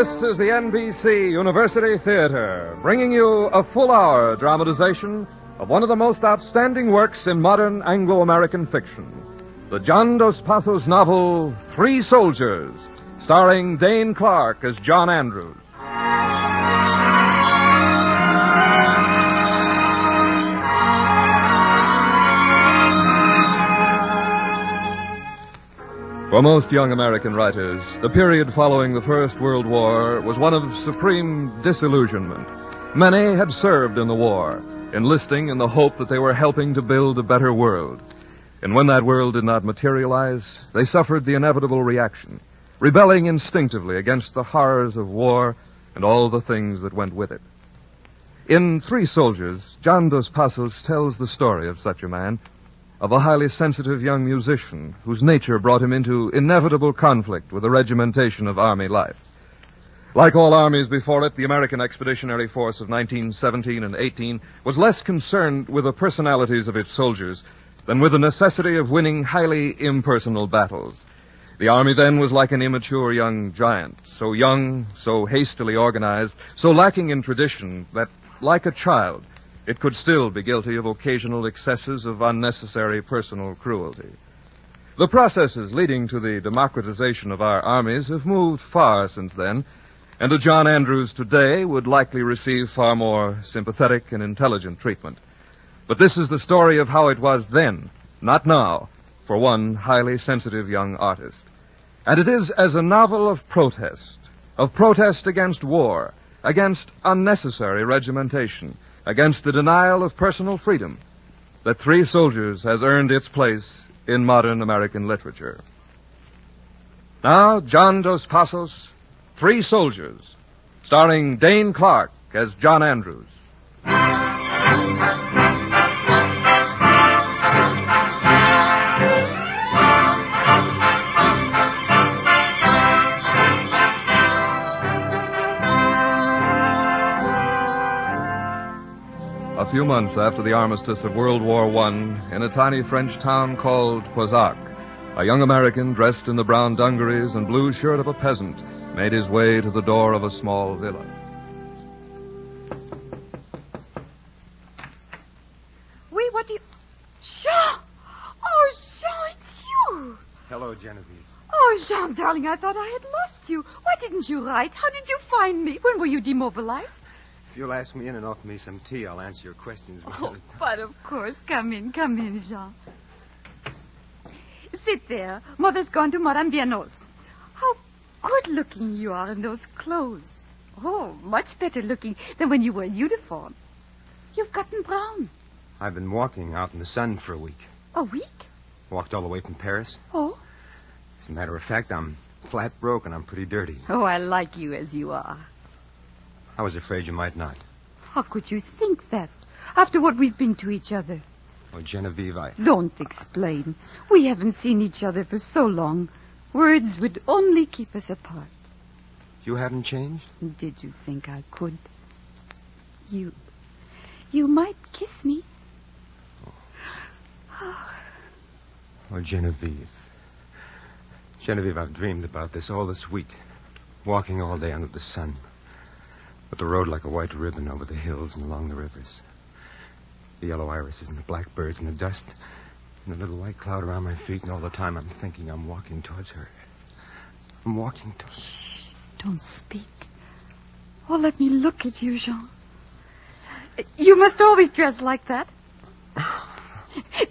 This is the NBC University Theater, bringing you a full-hour dramatization of one of the most outstanding works in modern Anglo-American fiction, the John Dos Passos novel, Three Soldiers, starring Dane Clark as John Andrews. For most young American writers, the period following the First World War was one of supreme disillusionment. Many had served in the war, enlisting in the hope that they were helping to build a better world. And when that world did not materialize, they suffered the inevitable reaction, rebelling instinctively against the horrors of war and all the things that went with it. In Three Soldiers, John Dos Passos tells the story of such a man, of a highly sensitive young musician whose nature brought him into inevitable conflict with the regimentation of Army life. Like all armies before it, the American Expeditionary Force of 1917 and 18 was less concerned with the personalities of its soldiers than with the necessity of winning highly impersonal battles. The Army then was like an immature young giant, so young, so hastily organized, so lacking in tradition that, like a child, it could still be guilty of occasional excesses of unnecessary personal cruelty. The processes leading to the democratization of our armies have moved far since then, and a John Andrews today would likely receive far more sympathetic and intelligent treatment. But this is the story of how it was then, not now, for one highly sensitive young artist. And it is as a novel of protest against war, against unnecessary regimentation, against the denial of personal freedom, that Three Soldiers has earned its place in modern American literature. Now, John Dos Passos, Three Soldiers, starring Dane Clark as John Andrews. A few months after the armistice of World War I, in a tiny French town called Pozac, a young American dressed in the brown dungarees and blue shirt of a peasant made his way to the door of a small villa. Wait, what do you... Jean! Oh, Jean, it's you! Hello, Genevieve. Oh, Jean, darling, I thought I had lost you. Why didn't you write? How did you find me? When were you demobilized? If you'll ask me in and offer me some tea, I'll answer your questions. Oh, but of course. Come in, Jean. Sit there. Mother's gone to Madame Bienot's. How good-looking you are in those clothes. Oh, much better looking than when you were in uniform. You've gotten brown. I've been walking out in the sun for a week. A week? Walked all the way from Paris. Oh? As a matter of fact, I'm flat broke and I'm pretty dirty. Oh, I like you as you are. I was afraid you might not. How could you think that? After what we've been to each other. Oh, Genevieve, Don't explain. We haven't seen each other for so long. Words would only keep us apart. You haven't changed? Did you think I could? You might kiss me. Oh, Genevieve. Genevieve, I've dreamed about this all this week. Walking all day under the sun. With the road like a white ribbon over the hills and along the rivers. The yellow irises and the blackbirds and the dust. And the little white cloud around my feet. And all the time I'm thinking I'm walking towards her. I'm walking towards her. Shh, don't speak. Oh, let me look at you, Jean. You must always dress like that.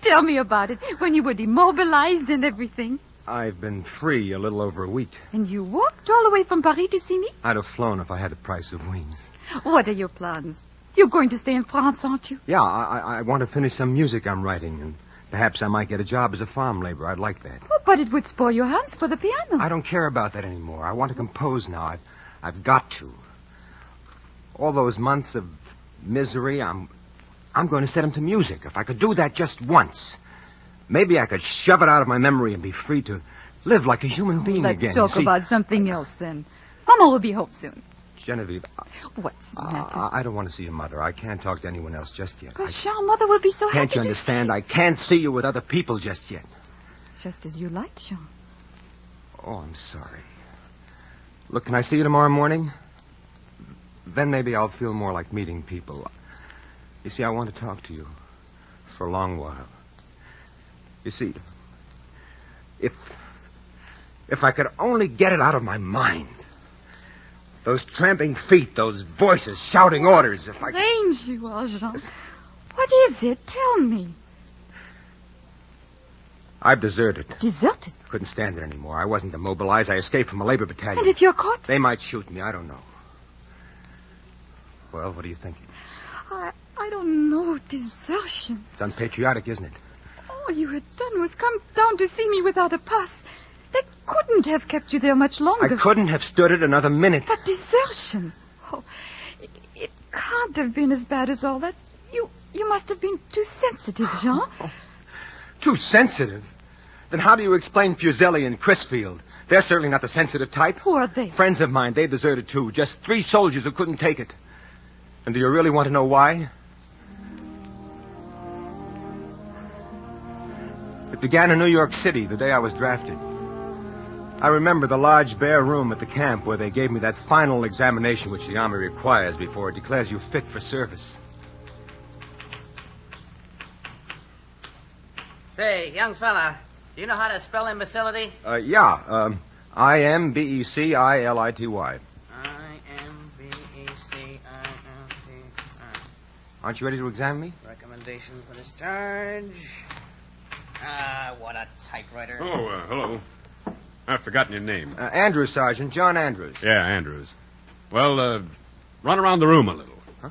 Tell me about it. When you were demobilized and everything. I've been free a little over a week. And you walked all the way from Paris to see me? I'd have flown if I had the price of wings. What are your plans? You're going to stay in France, aren't you? Yeah, I want to finish some music I'm writing, and perhaps I might get a job as a farm laborer. I'd like that. Oh, but it would spoil your hands for the piano. I don't care about that anymore. I want to compose now. I've got to. All those months of misery, I'm going to set them to music. If I could do that just once... Maybe I could shove it out of my memory and be free to live like a human being again. Let's talk about something else, then. Mama will be home soon. Genevieve. What's the matter? I don't want to see your mother. I can't talk to anyone else just yet. But, Jean, Mother will be so happy. Can't you understand? I can't see you with other people just yet. Just as you like, Jean. Oh, I'm sorry. Look, can I see you tomorrow morning? Then maybe I'll feel more like meeting people. You see, I want to talk to you for a long while. You see, if I could only get it out of my mind. Those tramping feet, those voices shouting orders, if I could... Strange you are, Jean. What is it? Tell me. I've deserted. Deserted? Couldn't stand it anymore. I wasn't demobilized. I escaped from a labor battalion. And if you're caught? They might shoot me. I don't know. Well, what are you thinking? I don't know. Desertion. It's unpatriotic, isn't it? All you had done was come down to see me without a pass. They couldn't have kept you there much longer. I couldn't have stood it another minute. But desertion? Oh, it can't have been as bad as all that. You must have been too sensitive, Jean. Too sensitive? Then how do you explain Fuseli and Crisfield? They're certainly not the sensitive type. Who are they? Friends of mine. They've deserted, too. Just 3 soldiers who couldn't take it. And do you really want to know why? It began in New York City the day I was drafted. I remember the large bare room at the camp where they gave me that final examination which the Army requires before it declares you fit for service. Say, young fella, do you know how to spell imbecility? Yeah. IMBECILITY. IMBECILITY. Aren't you ready to examine me? Recommendation for discharge. What a typewriter. Oh, hello. I've forgotten your name. Andrews, Sergeant. John Andrews. Yeah, Andrews. Well, run around the room a little. Huh?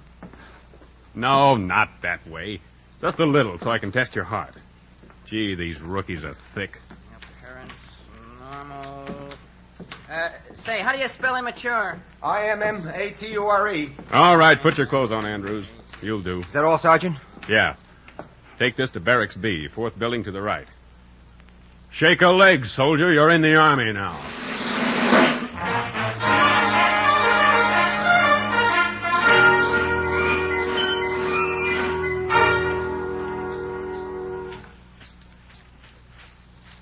No, not that way. Just a little, so I can test your heart. Gee, these rookies are thick. Appearance normal. Say, how do you spell immature? IMMATURE. All right, put your clothes on, Andrews. You'll do. Is that all, Sergeant? Yeah. Take this to Barracks B, 4th building to the right. Shake a leg, soldier. You're in the Army now.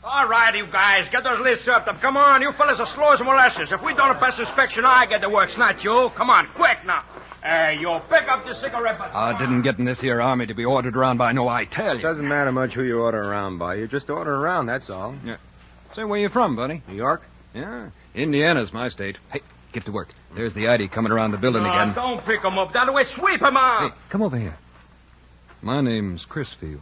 All right, you guys, get those lids served up. Come on, you fellas are slow as molasses. If we don't pass inspection, I get the works, not you. Come on, quick now. Hey, you pick up the cigarette butt. I didn't get in this here army to be ordered around by no Italian. Doesn't matter much who you order around by. You just order around, that's all. Yeah. Say, where you from, buddy? New York? Yeah. Indiana's my state. Hey, get to work. There's the ID coming around the building again. Don't pick him up. That way, sweep him out. Hey, come over here. My name's Crisfield.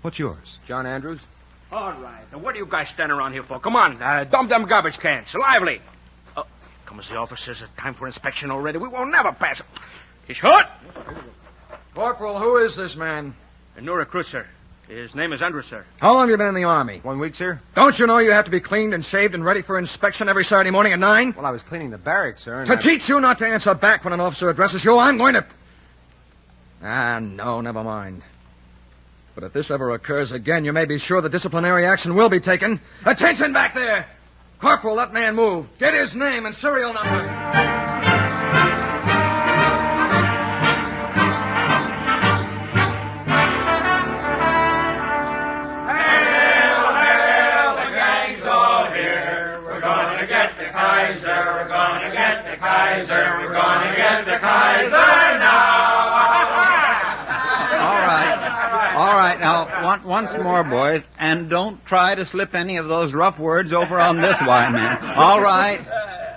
What's yours? John Andrews? All right. Now, what are you guys standing around here for? Come on, dump them garbage cans. Lively. Comes the officers. Time for inspection already. We won't never pass. He's hot. Corporal, who is this man? A new recruit, sir. His name is Andrews, sir. How long have you been in the Army? 1 week, sir? Don't you know you have to be cleaned and shaved and ready for inspection every Saturday morning at 9? Well, I was cleaning the barracks, sir. To teach you not to answer back when an officer addresses you, I'm going to... no, never mind. But if this ever occurs again, you may be sure that disciplinary action will be taken. Attention back there! Corporal, that man move. Get his name and serial number. Now, once more, boys, and don't try to slip any of those rough words over on this white man. All right.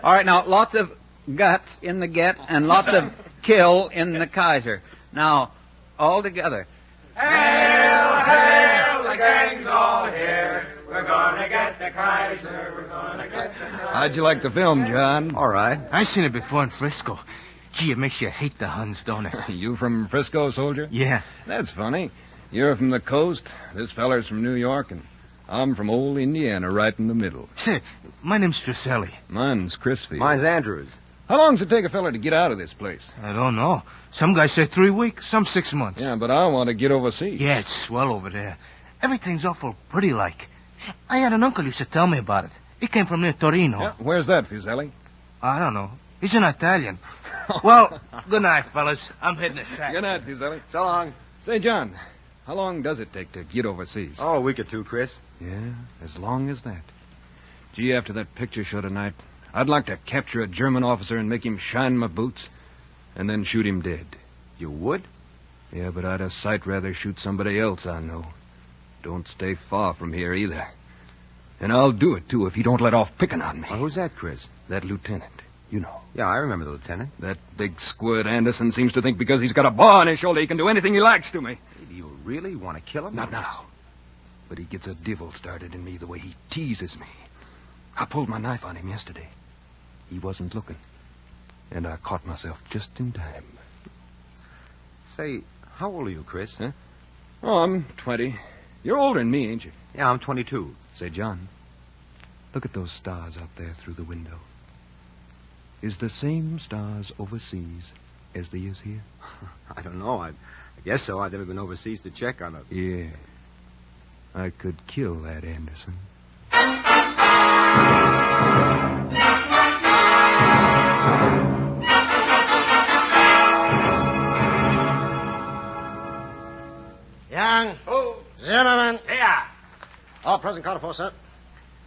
All right, now, lots of guts in the get and lots of kill in the Kaiser. Now, all together. Hail, hail, the gang's all here. We're gonna get the Kaiser. We're gonna get the Kaiser. How'd you like the film, John? All right. I seen it before in Frisco. Gee, it makes you hate the Huns, don't it? You from Frisco, soldier? Yeah. That's funny. You're from the coast, this feller's from New York, and I'm from old Indiana, right in the middle. Say, my name's Fuseli. Mine's Crisfield. Mine's Andrews. How long does it take a feller to get out of this place? I don't know. Some guys say 3 weeks, some 6 months. Yeah, but I want to get overseas. Yeah, it's swell over there. Everything's awful pretty like. I had an uncle used to tell me about it. He came from near Torino. Yeah, where's that, Fuseli? I don't know. He's an Italian. Well, good night, fellas. I'm hitting the sack. Good night, Fuseli. So long. Say, John, how long does it take to get overseas? Oh, a week or two, Chris. Yeah, as long as that. Gee, after that picture show tonight, I'd like to capture a German officer and make him shine my boots, and then shoot him dead. You would? Yeah, but I'd a sight rather shoot somebody else I know. Don't stay far from here either. And I'll do it, too, if you don't let off picking on me. Well, who's that, Chris? That lieutenant. You know. Yeah, I remember the lieutenant. That big squirt Anderson seems to think because he's got a bar on his shoulder he can do anything he likes to me. Do you really want to kill him? Not now. But he gets a devil started in me the way he teases me. I pulled my knife on him yesterday. He wasn't looking. And I caught myself just in time. Say, how old are you, Chris? Huh? Oh, I'm 20. You're older than me, ain't you? Yeah, I'm 22. Say, John, look at those stars out there through the window. Is the same stars overseas as they is here? I don't know. I guess so. I've never been overseas to check on it. Yeah. I could kill that Anderson. Young. Oh. Zimmerman. Yeah. All present, called for, sir.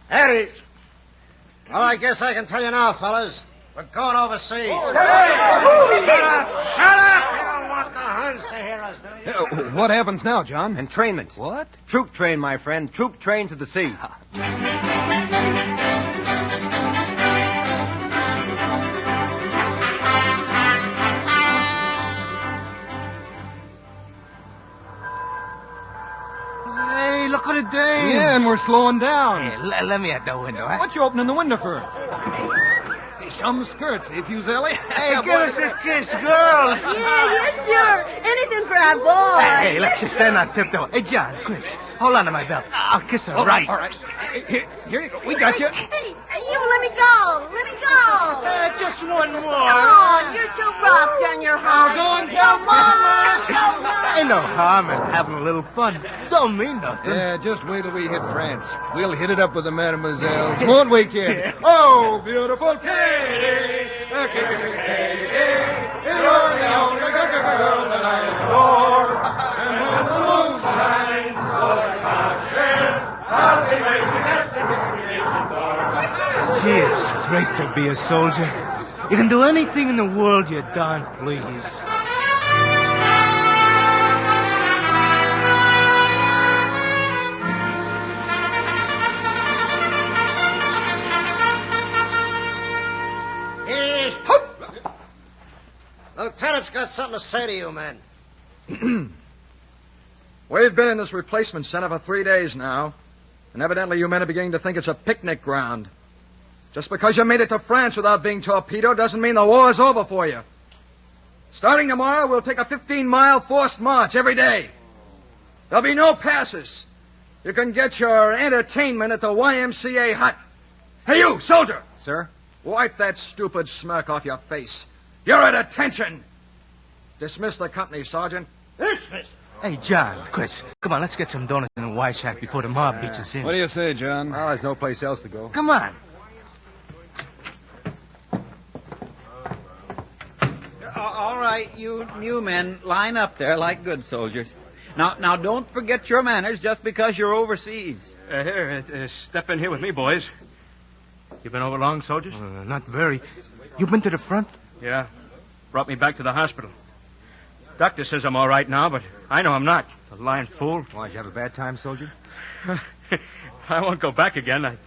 Eddie. Well, I guess I can tell you now, fellas. We're going overseas. Oh, Shut up! Shut up! You don't want the Huns to hear us, do you? What happens now, John? Entrainment. What? Troop train, my friend. Troop train to the sea. Hey, look at the dames. Yeah, and we're slowing down. Hey, let me at the window, huh? What you opening the window for? Some skirts, eh, Fuseli? Hey, give us a kiss, girls. Yeah, sure. Anything for our boy. Hey, let's just stand on tiptoe. Hey, John, Chris, hold on to my belt. I'll kiss her right. All right. Here you go. We got you. Hey, you let me go. Let me go. Just one more. Oh, you're too rough, John. You're hard. Go and tell Mama. Ain't no harm in having a little fun. Don't mean nothing. Yeah, just wait till we hit France. We'll hit it up with the mademoiselles, won't we, kid? Yeah. Oh, beautiful Katie. Katie. You're the only girl that I adore. And when the moon shines over my I'll be waiting at the kitchen door. Gee, it's great to be a soldier. You can do anything in the world you darn please. Lieutenant's got something to say to you, men. We've been in this replacement center for 3 days now, and evidently you men are beginning to think it's a picnic ground. Just because you made it to France without being torpedoed doesn't mean the war's over for you. Starting tomorrow, we'll take a 15-mile forced march every day. There'll be no passes. You can get your entertainment at the YMCA hut. Hey, you, soldier! Sir? Wipe that stupid smirk off your face. You're at attention. Dismiss the company, Sergeant. Dismiss? Hey, John, Chris, come on, let's get some donuts in a Y shack before the mob beats us in. What do you say, John? Well, there's no place else to go. Come on. All right, you new men, line up there like good soldiers. Now, don't forget your manners just because you're overseas. Here, step in here with me, boys. You been over long, soldiers? Not very. You been to the front? Yeah. Brought me back to the hospital. Doctor says I'm all right now, but I know I'm not. A lying fool. Why, did you have a bad time, soldier? I won't go back again. I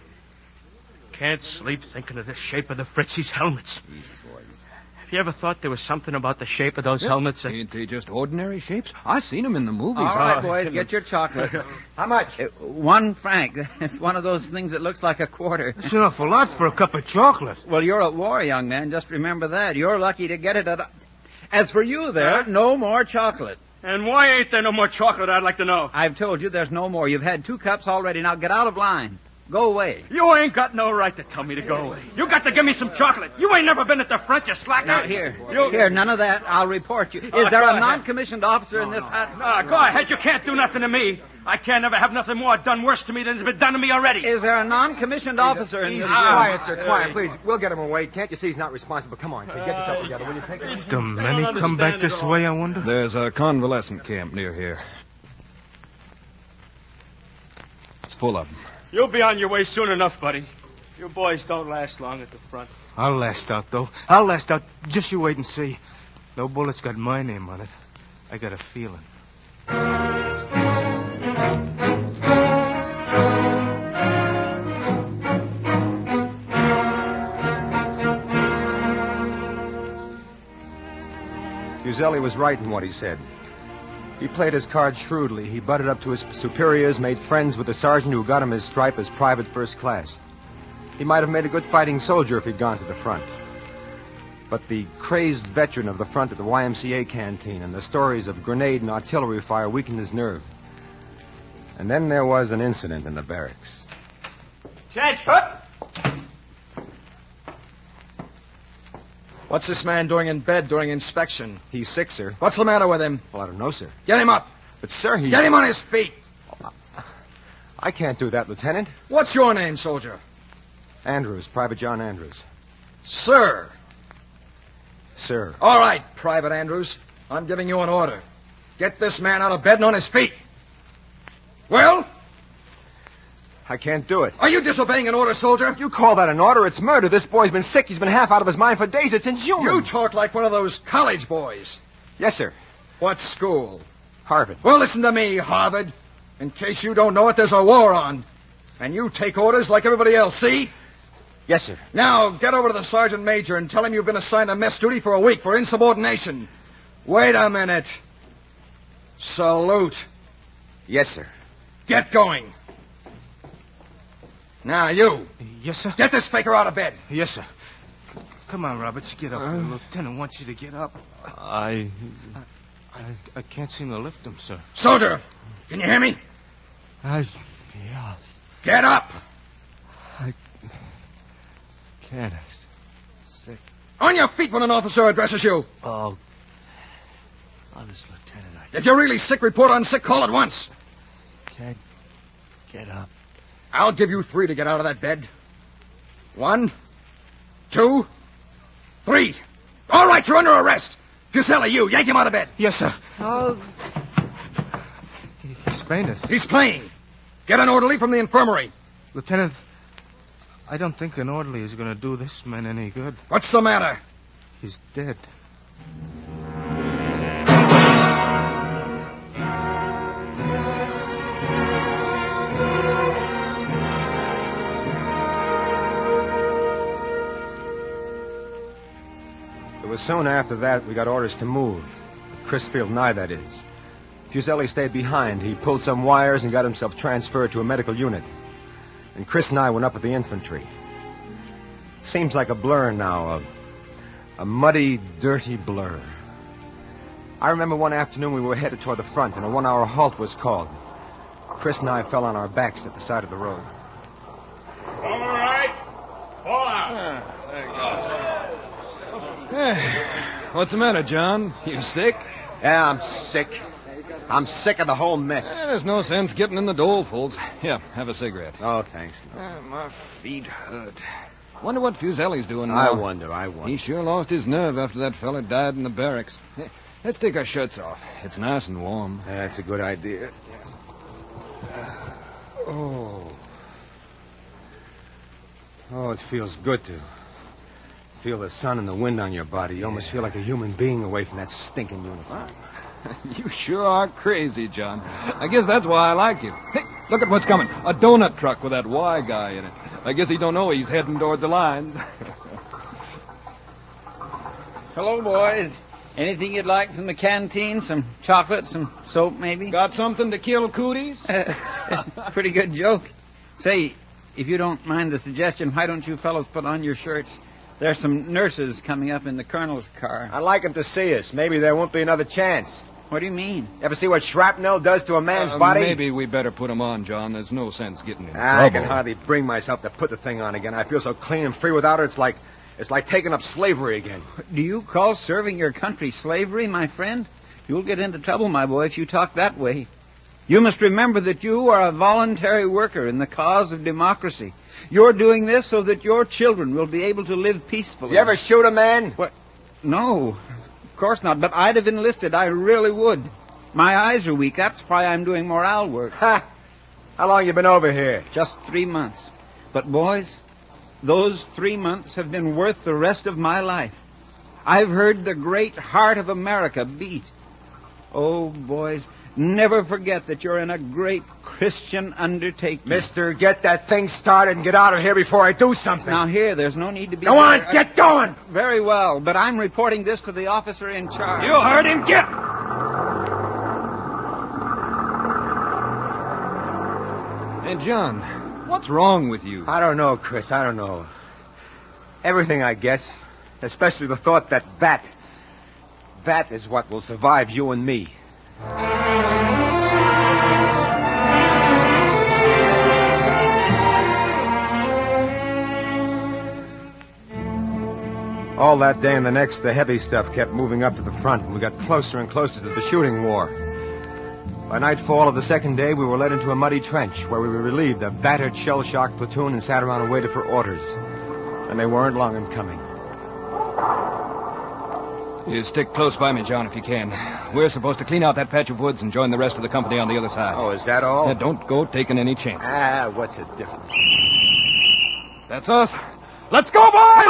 can't sleep thinking of the shape of the Fritzies' helmets. Jesus, boys. Have you ever thought there was something about the shape of those helmets? Ain't they just ordinary shapes? I seen them in the movies. All right, boys, get your chocolate. How much? $1 franc. It's one of those things that looks like a quarter. That's an awful lot for a cup of chocolate. Well, you're at war, young man. Just remember that. You're lucky to get it at... As for you there, no more chocolate. And why ain't there no more chocolate, I'd like to know? I've told you there's no more. You've had 2 cups already. Now get out of line. Go away. You ain't got no right to tell me to go away. You got to give me some chocolate. You ain't never been at the front, you slacker. Now, here, none of that. I'll report you. Is there a non-commissioned officer in this hut? No, go ahead. You can't do nothing to me. I can't ever have nothing more done worse to me than's been done to me already. Is there a non-commissioned officer in this hut? Quiet, sir, quiet, please. We'll get him away. Can't you see he's not responsible? Come on, kid. Get yourself together. Will you take it? Do many come back this way, I wonder? There's a convalescent camp near here. It's full of them. You'll be on your way soon enough, buddy. You boys don't last long at the front. I'll last out, though. I'll last out. Just you wait and see. No bullet's got my name on it. I got a feeling. Fuseli was right in what he said. He played his cards shrewdly. He butted up to his superiors, made friends with the sergeant who got him his stripe as private first class. He might have made a good fighting soldier if he'd gone to the front. But the crazed veteran of the front at the YMCA canteen and the stories of grenade and artillery fire weakened his nerve. And then there was an incident in the barracks. Attention! What's this man doing in bed during inspection? He's sick, sir. What's the matter with him? Well, I don't know, sir. Get him up. But, sir, he's... Get him on his feet. I can't do that, Lieutenant. What's your name, soldier? Andrews, Private John Andrews. Sir. Sir. All right, Private Andrews. I'm giving you an order. Get this man out of bed and on his feet. Well? I can't do it. Are you disobeying an order, soldier? You call that an order? It's murder. This boy's been sick. He's been half out of his mind for days. It's inhuman. You talk like one of those college boys. Yes, sir. What school? Harvard. Well, listen to me, Harvard. In case you don't know it, there's a war on. And you take orders like everybody else, see? Yes, sir. Now, get over to the sergeant major and tell him you've been assigned to mess duty for a week for insubordination. Wait a minute. Salute. Yes, sir. Get going. Now, you. Yes, sir? Get this faker out of bed. Yes, sir. Come on, Roberts, get up. The lieutenant wants you to get up. I can't seem to lift him, sir. Soldier, can you hear me? Yeah. Get up. I can't. I'm sick. On your feet when an officer addresses you. Oh, honest, Lieutenant, If you're really sick, report on sick call at once. can't get up. I'll give you 3 to get out of that bed. 1, 2, 3. All right, you're under arrest. Fuseli, you, yank him out of bed. Yes, sir. He's fainted. He's playing. Get an orderly from the infirmary. Lieutenant, I don't think an orderly is going to do this man any good. What's the matter? He's dead. It was soon after that we got orders to move. Crisfield Nye, that is. Fuseli stayed behind. He pulled some wires and got himself transferred to a medical unit. And Chris and I went up with the infantry. Seems like a blur now, a muddy, dirty blur. I remember one afternoon we were headed toward the front, and a 1-hour halt was called. Chris and I fell on our backs at the side of the road. All right. Fall out. What's the matter, John? You sick? Yeah, I'm sick. I'm sick of the whole mess. There's no sense getting in the dolefuls. Here, have a cigarette. Oh, thanks. My feet hurt. Wonder what Fuseli's doing now. I wonder. He sure lost his nerve after that fella died in the barracks. Let's take our shirts off. It's nice and warm. That's a good idea. Yes. Oh, it feels good to feel the sun and the wind on your body. You almost feel like a human being away from that stinking uniform. You sure are crazy, John. I guess that's why I like you. Hey, look at what's coming. A donut truck with that Y guy in it. I guess he don't know he's heading toward the lines. Hello, boys. Anything you'd like from the canteen? Some chocolate, some soap, maybe? Got something to kill cooties? Pretty good joke. Say, if you don't mind the suggestion, why don't you fellows put on your shirts? There's some nurses coming up in the colonel's car. I'd like them to see us. Maybe there won't be another chance. What do you mean? Ever see what shrapnel does to a man's body? Maybe we better put them on, John. There's no sense getting in trouble. I can hardly bring myself to put the thing on again. I feel so clean and free without it. It's like taking up slavery again. Do you call serving your country slavery, my friend? You'll get into trouble, my boy, if you talk that way. You must remember that you are a voluntary worker in the cause of democracy. You're doing this so that your children will be able to live peacefully. You ever shoot a man? What? No, of course not. But I'd have enlisted. I really would. My eyes are weak. That's why I'm doing morale work. Ha! How long you been over here? Just 3 months. But, boys, those 3 months have been worth the rest of my life. I've heard the great heart of America beat. Oh, boys, never forget that you're in a great Christian undertaking. Mister, get that thing started and get out of here before I do something. Now, here, there's no need to be... Go on, get going! Very well, but I'm reporting this to the officer in charge. You heard him, get... Hey, John, what's wrong with you? I don't know, Chris, I don't know. Everything, I guess. Especially the thought that that is what will survive you and me. All that day and the next, the heavy stuff kept moving up to the front, and we got closer and closer to the shooting war. By nightfall of the second day, we were led into a muddy trench where we were relieved a battered shell-shocked platoon and sat around and waited for orders. And they weren't long in coming. You stick close by me, John, if you can. We're supposed to clean out that patch of woods and join the rest of the company on the other side. Oh, is that all? Don't go taking any chances. What's the difference? That's us. Let's go, boys!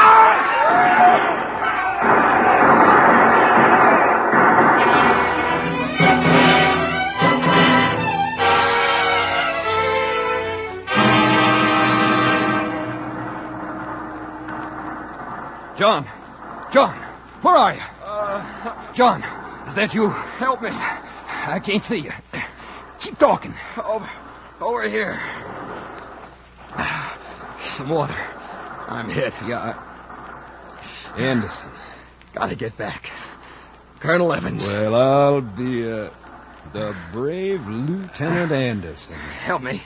John, where are you? John, is that you? Help me. I can't see you. Keep talking. Over here. Some water. I'm hit. Yeah, Anderson. Gotta get back. Colonel Evans. Well, I'll be, the brave Lieutenant Anderson. Help me.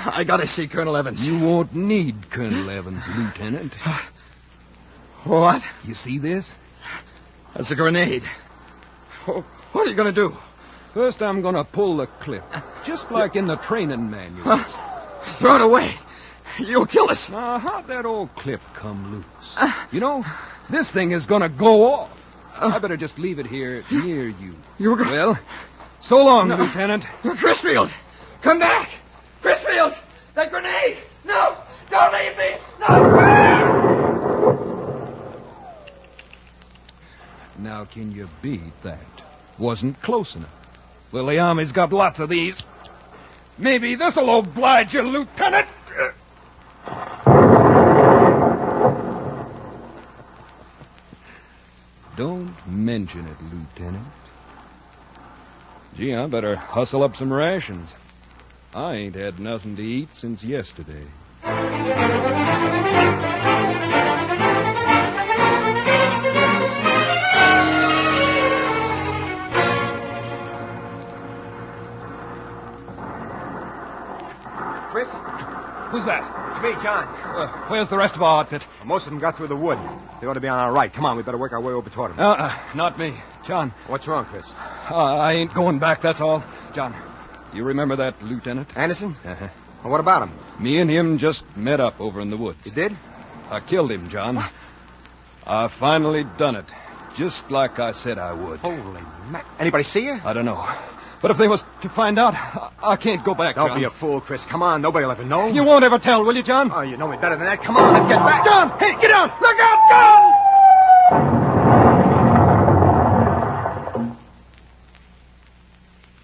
I gotta see Colonel Evans. You won't need Colonel Evans, Lieutenant. What? You see this? That's a grenade. What are you going to do? First, I'm going to pull the clip, just like in the training manuals. Throw it away. You'll kill us. Now, how'd that old clip come loose? You know, this thing is going to go off. I better just leave it here near you. Well, so long, Lieutenant. Crisfield, come back. Crisfield, that grenade. No, don't leave me. No. Now, can you beat that? Wasn't close enough. Well, the Army's got lots of these. Maybe this'll oblige you, Lieutenant. Don't mention it, Lieutenant. Gee, I better hustle up some rations. I ain't had nothing to eat since yesterday. Chris? Who's that? It's me, John. Where's the rest of our outfit? Most of them got through the wood. They ought to be on our right. Come on, we better work our way over toward them. Not me. John. What's wrong, Chris? I ain't going back, that's all. John, you remember that Lieutenant? Anderson? Uh-huh. Well, what about him? Me and him just met up over in the woods. You did? I killed him, John. I finally done it, just like I said I would. Holy mac... Anybody see you? I don't know. But if they was to find out, I can't go back, Don't John. be a fool, Chris. Come on, nobody'll ever know. You won't ever tell, will you, John? Oh, you know me better than that. Come on, let's get back. John! Hey, get down! Look out, John!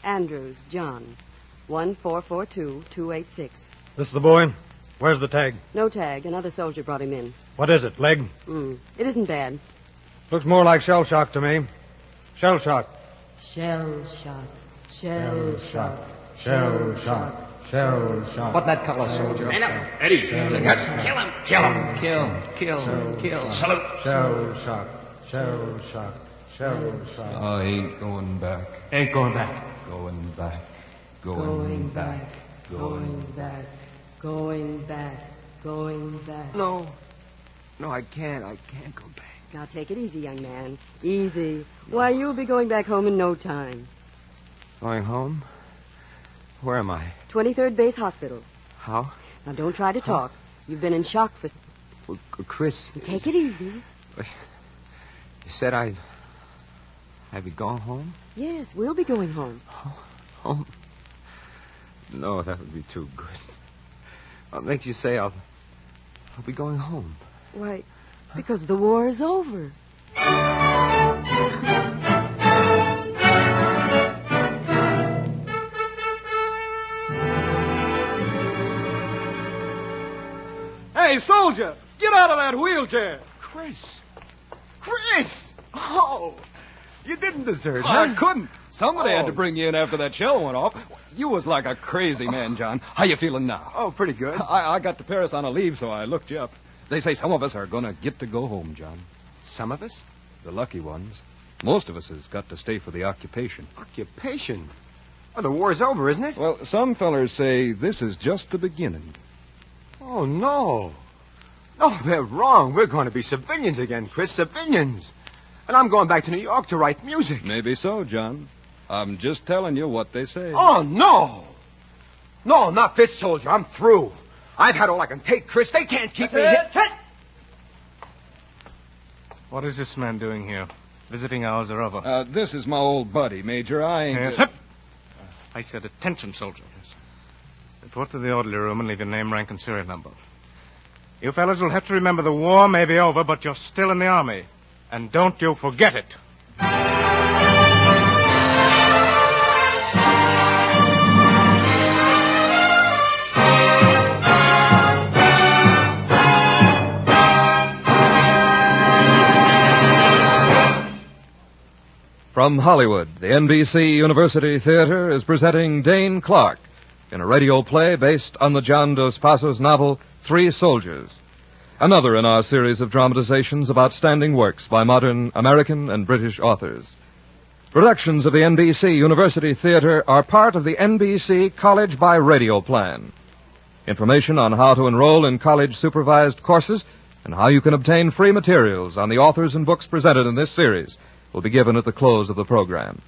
Andrews, John. 1442286. This is the boy? Where's the tag? No tag. Another soldier brought him in. What is it, leg? It isn't bad. Looks more like shell shock to me. Shell shock. Shell shock. Shell shock. Shell shock. Shell shock. What that color, soldier? Stand up. Eddie. Kill him. Kill him. Kill. Salute. Shell shock. Shell shock. Shell shock. I ain't going back. Ain't going back. Going back. Going back. Going back. Going back. Going back. No, I can't. I can't go back. Now take it easy, young man. Easy. Why, you'll be going back home in no time. Going home? Where am I? 23rd Base Hospital. How? Now don't try to talk. You've been in shock for... Well, Chris... Take it easy. You said I'd be going home? Yes, we'll be going home. Home? No, that would be too good. What makes you say I'll Are we going home? Why, because the war is over. Hey, soldier, get out of that wheelchair. Chris! Chris! Oh, you didn't desert, I huh? couldn't. Somebody had to bring you in after that shell went off. You was like a crazy man, John. How you feeling now? Oh, pretty good. I got to Paris on a leave, so I looked you up. They say some of us are going to get to go home, John. Some of us? The lucky ones. Most of us has got to stay for the occupation. Occupation? Oh, the war's over, isn't it? Well, some fellers say this is just the beginning. Oh, no. No, they're wrong. We're going to be civilians again, Chris, civilians. And I'm going back to New York to write music. Maybe so, John. I'm just telling you what they say. Oh, no. No, not this, soldier. I'm through. I've had all I can take, Chris. They can't keep me here. What is this man doing here? Visiting hours are over. This is my old buddy, Major. I ain't... Yes. I said attention, soldier. Report to the orderly room and leave your name, rank, and serial number. You fellas will have to remember the war may be over, but you're still in the army. And don't you forget it. From Hollywood, the NBC University Theater is presenting Dane Clark in a radio play based on the John Dos Passos novel, Three Soldiers. Another in our series of dramatizations of outstanding works by modern American and British authors. Productions of the NBC University Theater are part of the NBC College by Radio plan. Information on how to enroll in college-supervised courses and how you can obtain free materials on the authors and books presented in this series will be given at the close of the program.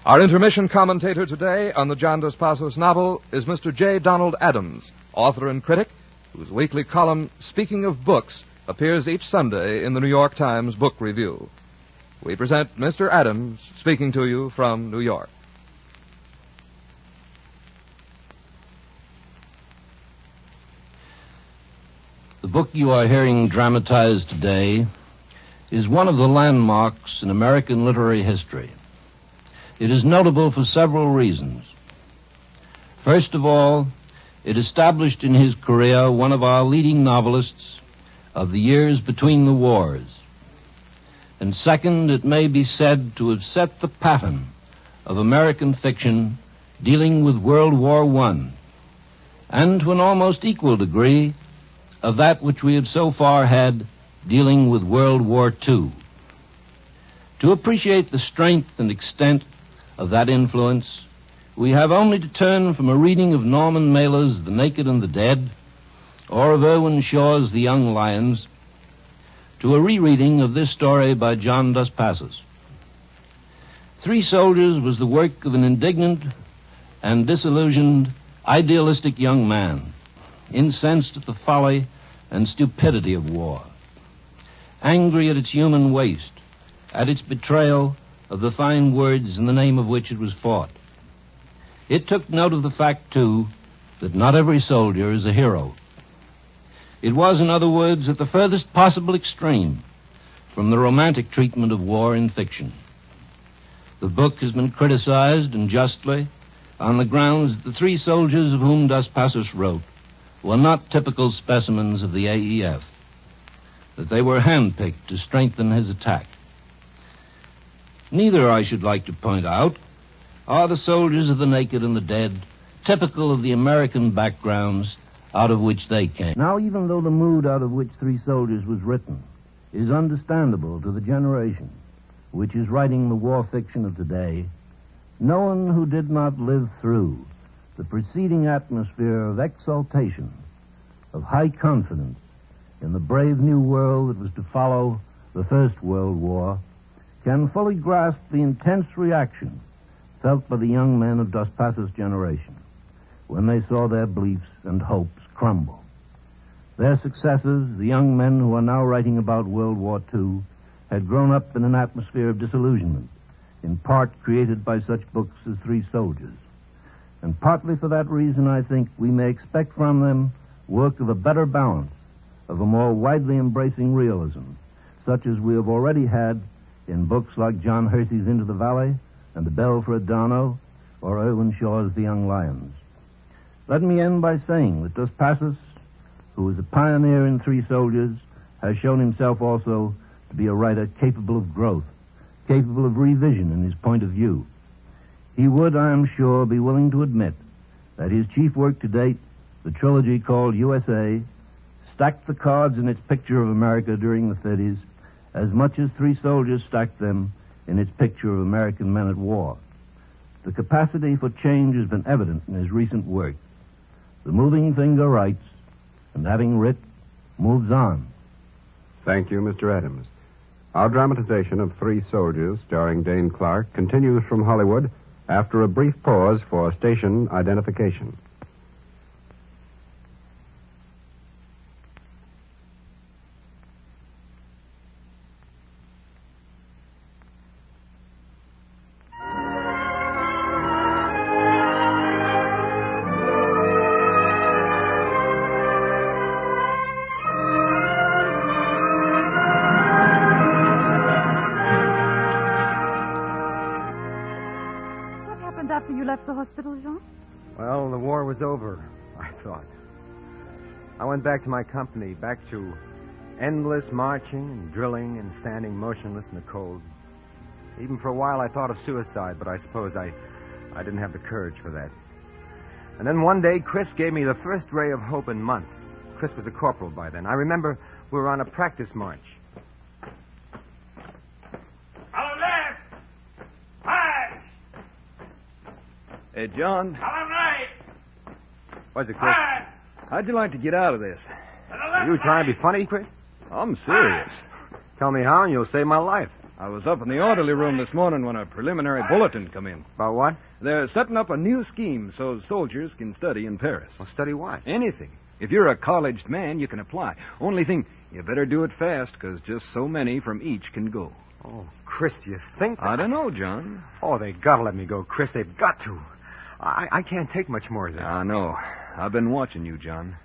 Our intermission commentator today on the John Dos Passos novel is Mr. J. Donald Adams, author and critic, whose weekly column, Speaking of Books, appears each Sunday in the New York Times Book Review. We present Mr. Adams speaking to you from New York. The book you are hearing dramatized today is one of the landmarks in American literary history. It is notable for several reasons. First of all, it established in his career one of our leading novelists of the years between the wars. And second, it may be said to have set the pattern of American fiction dealing with World War I, and to an almost equal degree of that which we have so far had dealing with World War II. To appreciate the strength and extent of that influence, we have only to turn from a reading of Norman Mailer's The Naked and the Dead, or of Irwin Shaw's The Young Lions, to a rereading of this story by John Dos Passos. Three Soldiers was the work of an indignant and disillusioned, idealistic young man, incensed at the folly and stupidity of war, angry at its human waste, at its betrayal of the fine words in the name of which it was fought. It took note of the fact, too, that not every soldier is a hero. It was, in other words, at the furthest possible extreme from the romantic treatment of war in fiction. The book has been criticized, and justly, on the grounds that the three soldiers of whom Dos Passos wrote were not typical specimens of the AEF, that they were handpicked to strengthen his attack. Neither, I should like to point out, are the soldiers of the naked and the dead typical of the American backgrounds out of which they came. Now, even though the mood out of which Three Soldiers was written is understandable to the generation which is writing the war fiction of today, no one who did not live through the preceding atmosphere of exultation, of high confidence in the brave new world that was to follow the First World War, can fully grasp the intense reaction felt by the young men of Dos Passos' generation when they saw their beliefs and hopes crumble. Their successors, the young men who are now writing about World War II, had grown up in an atmosphere of disillusionment, in part created by such books as Three Soldiers. And partly for that reason, I think, we may expect from them work of a better balance, of a more widely embracing realism, such as we have already had in books like John Hersey's Into the Valley and The Bell for Adorno, or Irwin Shaw's The Young Lions. Let me end by saying that Dos Passos, who is a pioneer in Three Soldiers, has shown himself also to be a writer capable of growth, capable of revision in his point of view. He would, I am sure, be willing to admit that his chief work to date, the trilogy called USA, stacked the cards in its picture of America during the 30s as much as Three Soldiers stacked them in its picture of American men at war. The capacity for change has been evident in his recent work. The moving finger writes, and having writ, moves on. Thank you, Mr. Adams. Our dramatization of Three Soldiers, starring Dane Clark, continues from Hollywood after a brief pause for station identification. After you left the hospital, Jean? Well, the war was over, I thought. I went back to my company, back to endless marching and drilling and standing motionless in the cold. Even for a while I thought of suicide, but I suppose I didn't have the courage for that. And then one day, Chris gave me the first ray of hope in months. Chris was a corporal by then. I remember we were on a practice march. Hey, John. All right. What's it, Chris? How'd you like to get out of this? Are you trying to be funny, Chris? I'm serious. Tell me how and you'll save my life. I was up in the orderly room this morning when a preliminary bulletin come in. About what? They're setting up a new scheme so soldiers can study in Paris. Well, study what? Anything. If you're a college man, you can apply. Only thing, you better do it fast, because just so many from each can go. Oh, Chris, you think that... I don't know, John. Oh, they gotta let me go, Chris. They've got to. I can't take much more of this. I know. I've been watching you, John.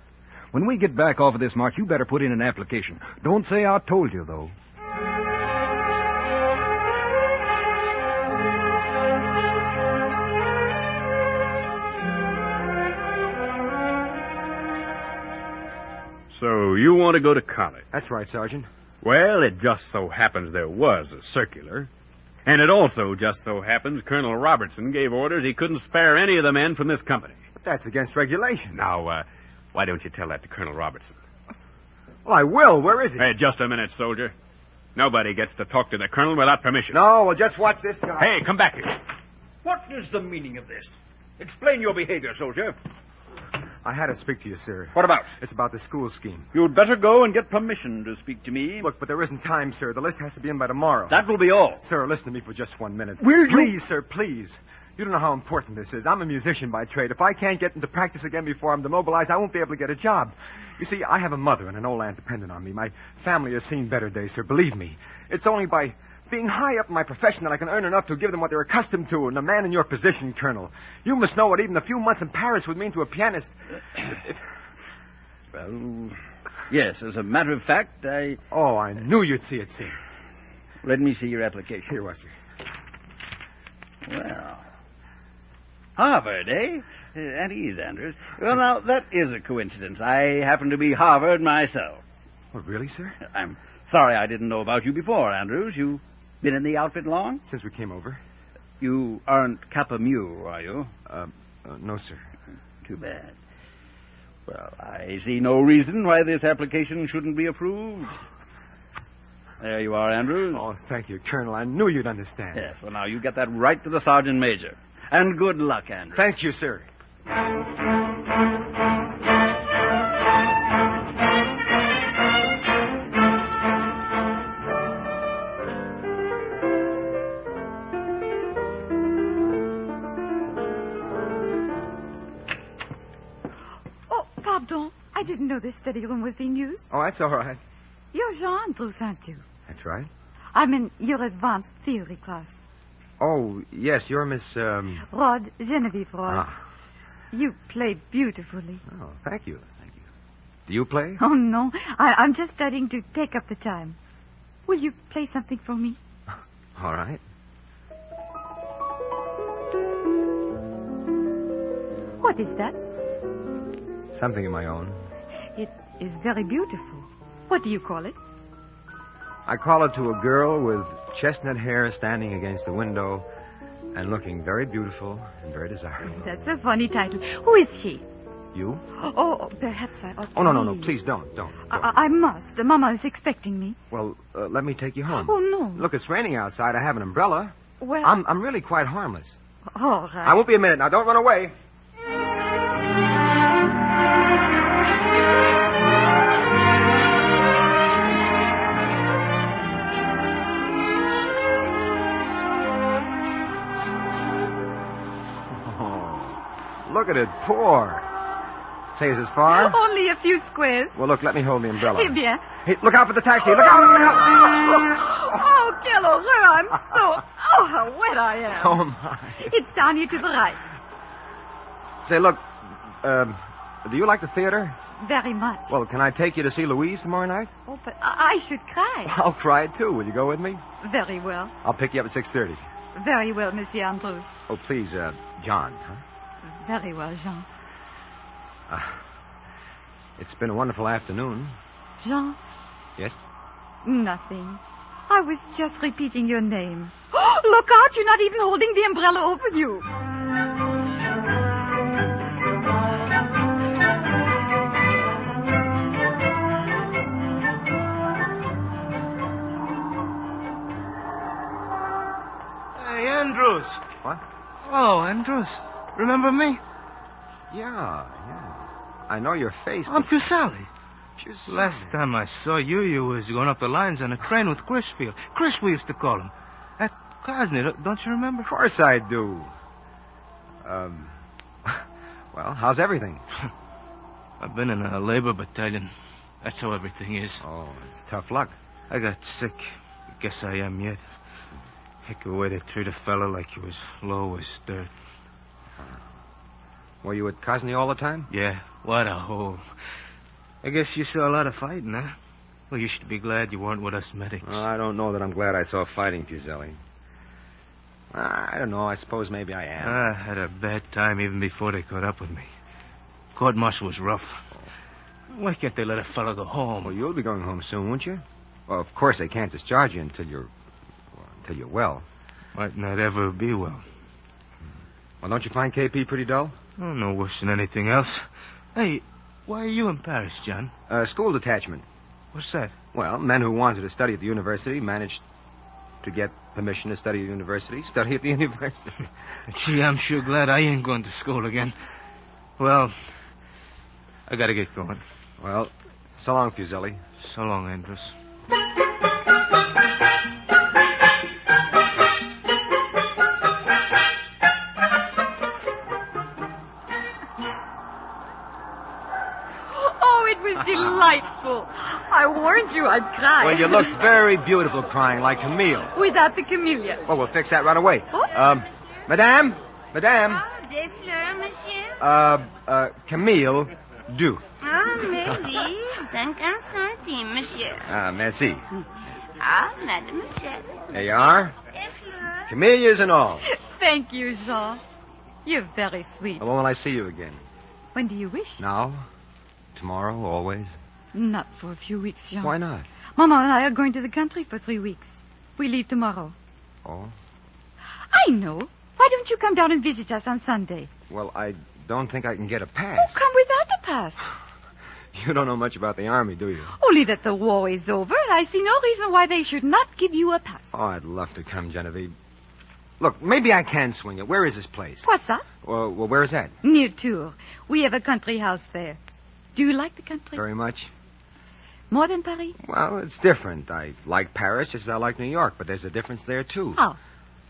When we get back off of this march, you better put in an application. Don't say I told you, though. So you want to go to college? That's right, Sergeant. Well, it just so happens there was a circular. And it also just so happens Colonel Robertson gave orders he couldn't spare any of the men from this company. But that's against regulations. Now, why don't you tell that to Colonel Robertson? Well, I will. Where is he? Hey, just a minute, soldier. Nobody gets to talk to the colonel without permission. No, well, just watch this guy. Hey, come back here. What is the meaning of this? Explain your behavior, soldier. I had to speak to you, sir. What about? It's about the school scheme. You'd better go and get permission to speak to me. Look, but there isn't time, sir. The list has to be in by tomorrow. That will be all. Sir, listen to me for just 1 minute. Will you? Please, sir, please. You don't know how important this is. I'm a musician by trade. If I can't get into practice again before I'm demobilized, I won't be able to get a job. You see, I have a mother and an old aunt dependent on me. My family has seen better days, sir. Believe me. It's only by being high up in my profession that I can earn enough to give them what they're accustomed to. And a man in your position, Colonel, you must know what even a few months in Paris would mean to a pianist. Well, yes, as a matter of fact, Oh, I knew you'd see it, sir. Let me see your application. Here was, sir. Well, Harvard, eh? At ease, Andrews. Well, now, that is a coincidence. I happen to be Harvard myself. Oh, really, sir? I'm sorry I didn't know about you before, Andrews. You been in the outfit long? Since we came over. You aren't Kappa Mu, are you? No, sir. Too bad. Well, I see no reason why this application shouldn't be approved. There you are, Andrews. Oh, thank you, Colonel. I knew you'd understand. Yes, well, now you get that right to the Sergeant Major. And good luck, Andrews. Thank you, sir. Oh, pardon. I didn't know this study room was being used. Oh, that's all right. You're Jean Andrews, aren't you? That's right. I'm in your advanced theory class. Oh, yes, you're Miss, Rod, Genevieve Rod. Ah. You play beautifully. Oh, thank you. Do you play? Oh, no. I'm just studying to take up the time. Will you play something for me? All right. What is that? Something of my own. It is very beautiful. What do you call it? I call it to a girl with chestnut hair standing against the window and looking very beautiful and very desirable. That's a funny title. Who is she? You? Oh, perhaps I ought to. Oh, no. Please don't. I must. Mama is expecting me. Well, let me take you home. Oh, no. Look, it's raining outside. I have an umbrella. Well... I'm really quite harmless. All right. I won't be a minute. Now, don't run away. Look at it pour. Say, is it far? Only a few squares. Well, look, let me hold the umbrella. Eh bien. Hey, look out for the taxi. Look out. Oh, quelle horreur. I'm so... Oh, how wet I am. So am I. It's down here to the right. Say, look, do you like the theater? Very much. Well, can I take you to see Louise tomorrow night? Oh, but I should cry. I'll cry, too. Will you go with me? Very well. I'll pick you up at 6:30. Very well, Monsieur Andrews. Oh, please, John, huh? Very well, Jean. It's been a wonderful afternoon. Jean? Yes? Nothing. I was just repeating your name. Look out, you're not even holding the umbrella over you. Hey, Andrews. What? Oh, Andrews. Remember me? Yeah. I know your face. I'm Fuseli. Last time I saw you was going up the lines on a train with Crisfield. Chris, we used to call him. At Cosney, don't you remember? Of course I do. Well, how's everything? I've been in a labor battalion. That's how everything is. Oh, it's tough luck. I got sick. Guess I am yet. Heck, the way they treat a fella like he was low as dirt. Were you at Cosney all the time? Yeah, what a hole. I guess you saw a lot of fighting, huh? Well, you should be glad you weren't with us medics. Well, I don't know that I'm glad I saw fighting, Fuseli. I don't know. I suppose maybe I am. I had a bad time even before they caught up with me. Court-martial was rough. Why can't they let a fellow go home? Well, you'll be going home soon, won't you? Well, of course they can't discharge you until you're well. Might not ever be well. Well, don't you find KP pretty dull? Oh, no worse than anything else. Hey, why are you in Paris, John? School detachment. What's that? Well, men who wanted to study at the university managed to get permission to study at the university. Study at the university. Gee, I'm sure glad I ain't going to school again. Well, I gotta get going. Well, so long, Fuseli. So long, Andrews. Delightful. I warned you I'd cry. Well, you look very beautiful crying like Camille. Without the camellia. Well, we'll fix that right away. Oh? Madame? Des fleurs, monsieur? Camille, do. Ah, mais oui, 50 centimes, monsieur. Ah, merci. Ah, mademoiselle. There you are. Camellias and all. Thank you, Jean. You're very sweet. Well, when will I see you again? When do you wish? Now? Tomorrow? Always? Not for a few weeks, Jean. Why not? Mama and I are going to the country for 3 weeks. We leave tomorrow. Oh? I know. Why don't you come down and visit us on Sunday? Well, I don't think I can get a pass. Oh, come without a pass. You don't know much about the Army, do you? Only that the war is over, and I see no reason why they should not give you a pass. Oh, I'd love to come, Genevieve. Look, maybe I can swing it. Where is this place? What's that? Well, where is that? Near Tours. We have a country house there. Do you like the country? Very much. More than Paris? Well, it's different. I like Paris just as I like New York, but there's a difference there, too. How?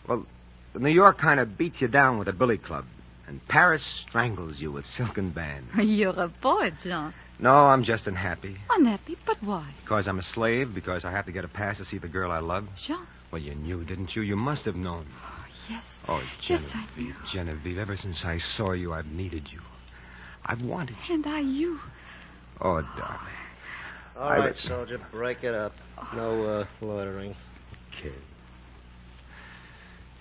Well, New York kind of beats you down with a billy club, and Paris strangles you with silken bands. You're a poet, Jean. No, I'm just unhappy. Unhappy? But why? Because I'm a slave, because I have to get a pass to see the girl I love. Jean? Well, you knew, didn't you? You must have known. Oh, yes. Oh, Yes, I Genevieve, knew. Genevieve, ever since I saw you, I've needed you. I've wanted you. And I you. Oh, darling. All right, soldier, break it up. No loitering. Okay.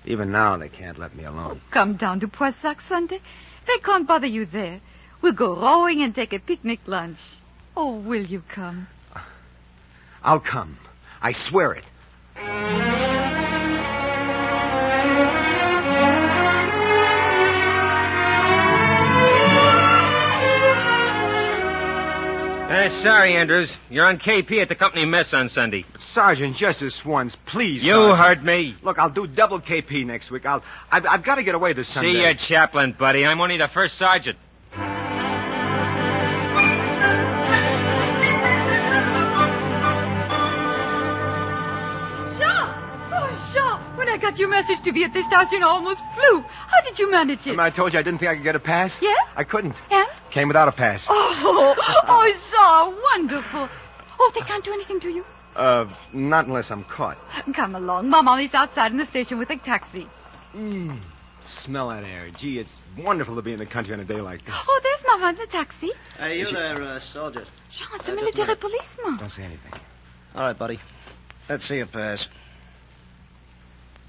Even now, they can't let me alone. Come down to Poissac Sunday. They can't bother you there. We'll go rowing and take a picnic lunch. Oh, will you come? I'll come. I swear it. Sorry, Andrews. You're on KP at the company mess on Sunday. But Sergeant, just this once, please. You Sergeant. heard me. Look, I'll do double KP next week. I've got to get away this Sunday. See your chaplain, buddy. I'm only the first sergeant. When I got your message to be at this house, I almost flew. How did you manage it? Remember I told you I didn't think I could get a pass? Yes? I couldn't. And? Came without a pass. Shaw, wonderful. Oh, they can't do anything to you? Not unless I'm caught. Come along. Mommy's outside in the station with a taxi. Smell that air. Gee, it's wonderful to be in the country on a day like this. Oh, there's Mama in the taxi. Hey, you there, soldier. Jean, it's a military policeman. Don't say anything. All right, buddy. Let's see your pass.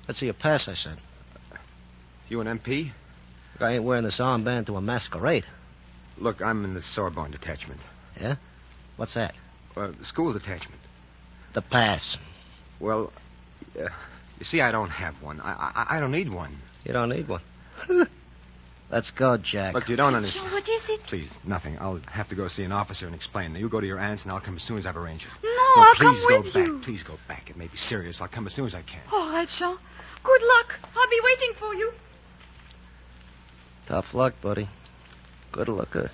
Let's see your pass, I said. You an MP? I ain't wearing this armband to a masquerade. Look, I'm in the Sorbonne detachment. Yeah? What's that? The school detachment. The pass. Well, you see, I don't have one. I don't need one. You don't need one? Let's go, Jack. Look, you don't understand. Jean, what is it? Please, nothing. I'll have to go see an officer and explain. Now, you go to your aunt's, and I'll come as soon as I've arranged it. No, I'll come please go with back. you. Please go back. It may be serious. I'll come as soon as I can. All right, Jean. Good luck. I'll be waiting for you. Tough luck, buddy. Good luck. I'd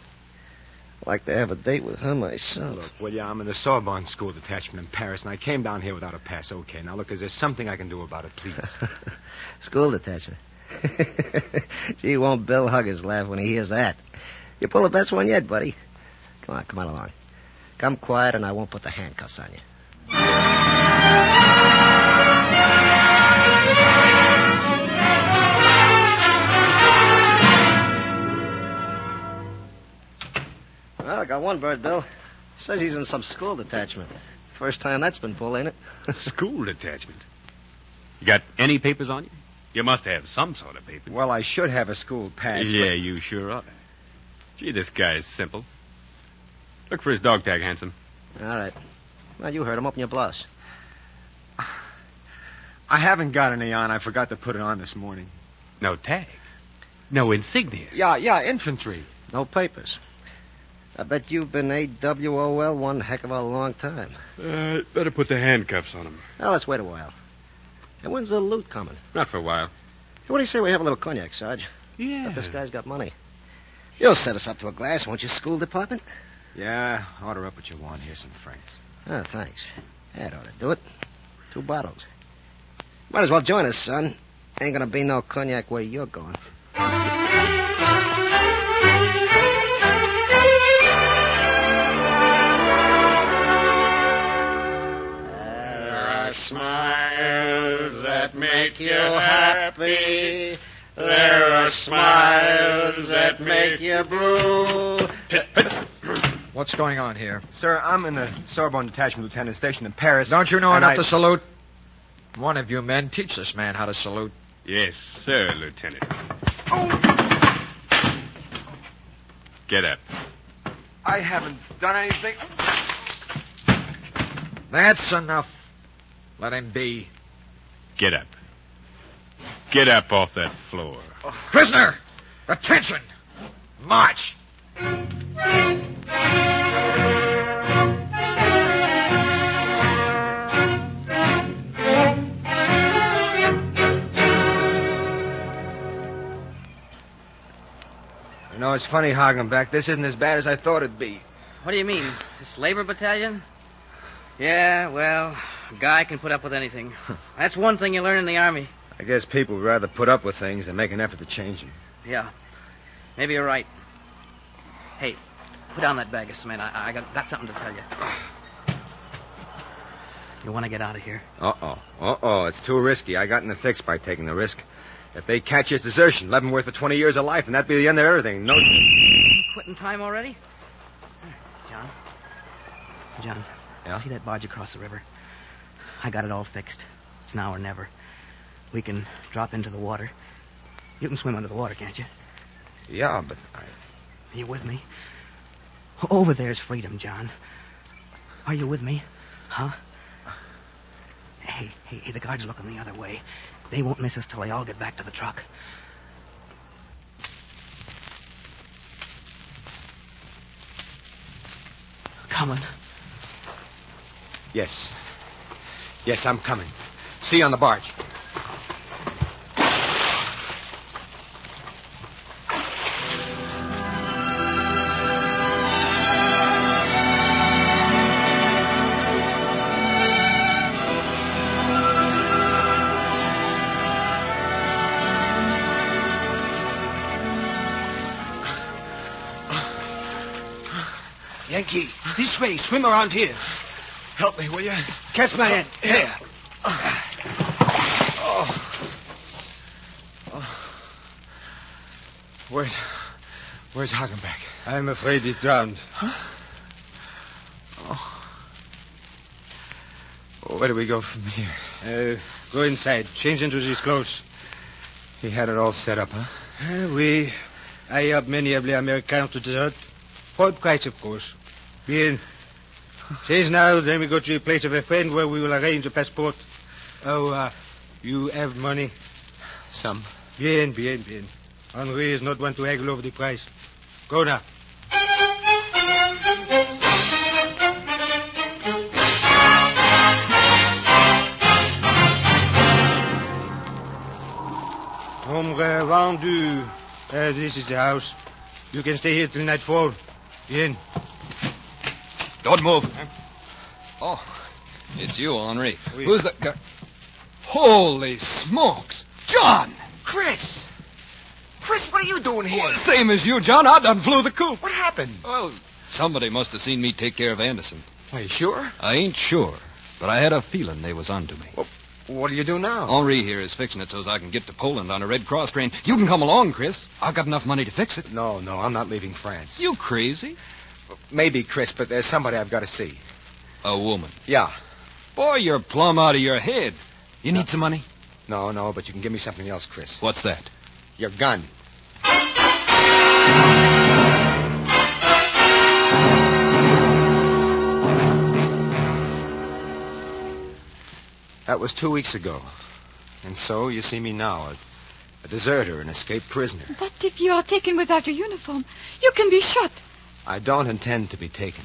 like to have a date with her myself. Look, well, yeah, I'm in the Sorbonne school detachment in Paris, and I came down here without a pass. Okay, now look, is there something I can do about it, please? School detachment. Gee, won't Bill Huggins laugh when he hears that? You pull the best one yet, buddy. Come on along. Come quiet, and I won't put the handcuffs on you. Well, I got one bird, Bill. Says he's in some school detachment. First time that's been pulled, ain't it? School detachment? You got any papers on you? You must have some sort of paper. Well, I should have a school pass. Yeah, you sure ought to. Gee, this guy's simple. Look for his dog tag, Hanson. All right. Well, you heard him. Open your blouse. I haven't got any on. I forgot to put it on this morning. No tag? No insignia? Yeah, infantry. No papers. I bet you've been AWOL one heck of a long time. Better put the handcuffs on him. Well, let's wait a while. And when's the loot coming? Not for a while. Hey, what do you say we have a little cognac, Sarge? Yeah. Bet this guy's got money. You'll set us up to a glass, won't you, school department? Yeah, order up what you want. Here's some francs. Oh, thanks. That ought to do it. 2 bottles. Might as well join us, son. Ain't gonna be no cognac where you're going. Smiles that make you happy. There are smiles that make you blue. What's going on here? Sir, I'm in the Sorbonne detachment lieutenant station in Paris. Don't you know enough to salute? One of you men teach this man how to salute. Yes, sir, Lieutenant. Get up. I haven't done anything. That's enough. Let him be. Get up. Get up off that floor. Prisoner! Attention! March! You know, it's funny, Hagenbeck. This isn't as bad as I thought it'd be. What do you mean? This labor battalion? Yeah, well, a guy can put up with anything. That's one thing you learn in the Army. I guess people would rather put up with things than make an effort to change them. Yeah, maybe you're right. Hey, put down that bag of cement. I got something to tell you. You want to get out of here? Uh-oh. It's too risky. I got in the fix by taking the risk. If they catch his desertion, Leavenworth for 20 years of life, and that'd be the end of everything. No. Quitting time already? John. Yeah? See that barge across the river? I got it all fixed. It's now or never. We can drop into the water. You can swim under the water, can't you? Yeah, but Are you with me? Over there's freedom, John. Are you with me? Huh? Hey, the guards are looking the other way. They won't miss us till they all get back to the truck. Coming. Yes. Yes, I'm coming. See you on the barge. Yankee, this way. Swim around here. Help me, will you? Catch my hand. Here. Where's Hagenbeck? I'm afraid he's drowned. Huh? Where do we go from here? Go inside. Change into these clothes. He had it all set up, huh? Oui. I help many of the Americans to desert. For a price, of course. Bien. Change now, then we go to the place of a friend where we will arrange a passport. Oh, you have money? Some. Bien. Henri is not one to haggle over the price. Go now. Nombre vendu. This is the house. You can stay here till nightfall. Bien. Don't move. Oh, it's you, Henri. Oui. Who's that guy? Holy smokes! John! Chris, what are you doing here? Well, same as you, John. I done flew the coop. What happened? Well, somebody must have seen me take care of Anderson. Are you sure? I ain't sure, but I had a feeling they was onto me. Well, what do you do now? Henri here is fixing it so as I can get to Poland on a Red Cross train. You can come along, Chris. I've got enough money to fix it. No, I'm not leaving France. You crazy? Maybe, Chris, but there's somebody I've got to see. A woman? Yeah. Boy, you're plumb out of your head. You need some money? No, but you can give me something else, Chris. What's that? Your gun. That was 2 weeks ago. And so you see me now, a deserter, an escaped prisoner. But if you are taken without your uniform, you can be shot. I don't intend to be taken.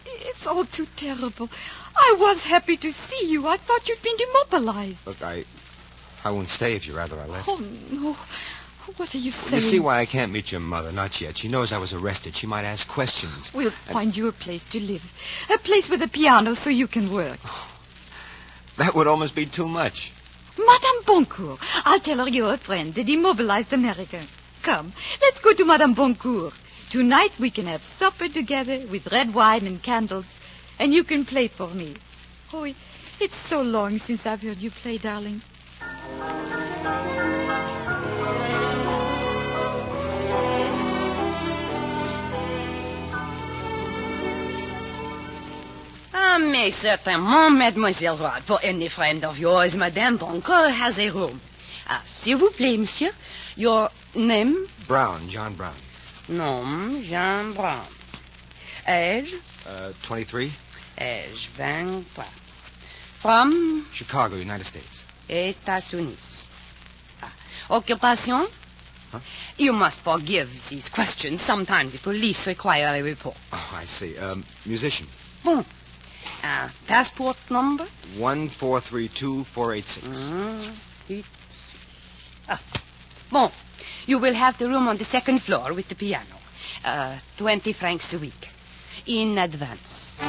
It's all too terrible. I was happy to see you. I thought you'd been demobilized. Look, I won't stay if you'd rather I left. Oh, no. What are you saying? You see why I can't meet your mother? Not yet. She knows I was arrested. She might ask questions. We'll find you a place to live. A place with a piano so you can work. That would almost be too much. Madame Boncourt. I'll tell her you're a friend, a demobilized American. Come, let's go to Madame Boncourt. Tonight we can have supper together with red wine and candles, and you can play for me. Oh, it's so long since I've heard you play, darling. Mais certainement, Mademoiselle Rod, for any friend of yours, Madame Boncourt has a room. S'il vous plaît, monsieur. Your name? Brown, John Brown. Nom, Jean Brown. Age? 23. Age, 23. From? Chicago, United States. États-Unis. Occupation? Huh? You must forgive these questions. Sometimes the police require a report. Oh, I see. Musician. Bon. Passport number? 1432486. Bon. You will have the room on the second floor with the piano. 20 francs a week. In advance.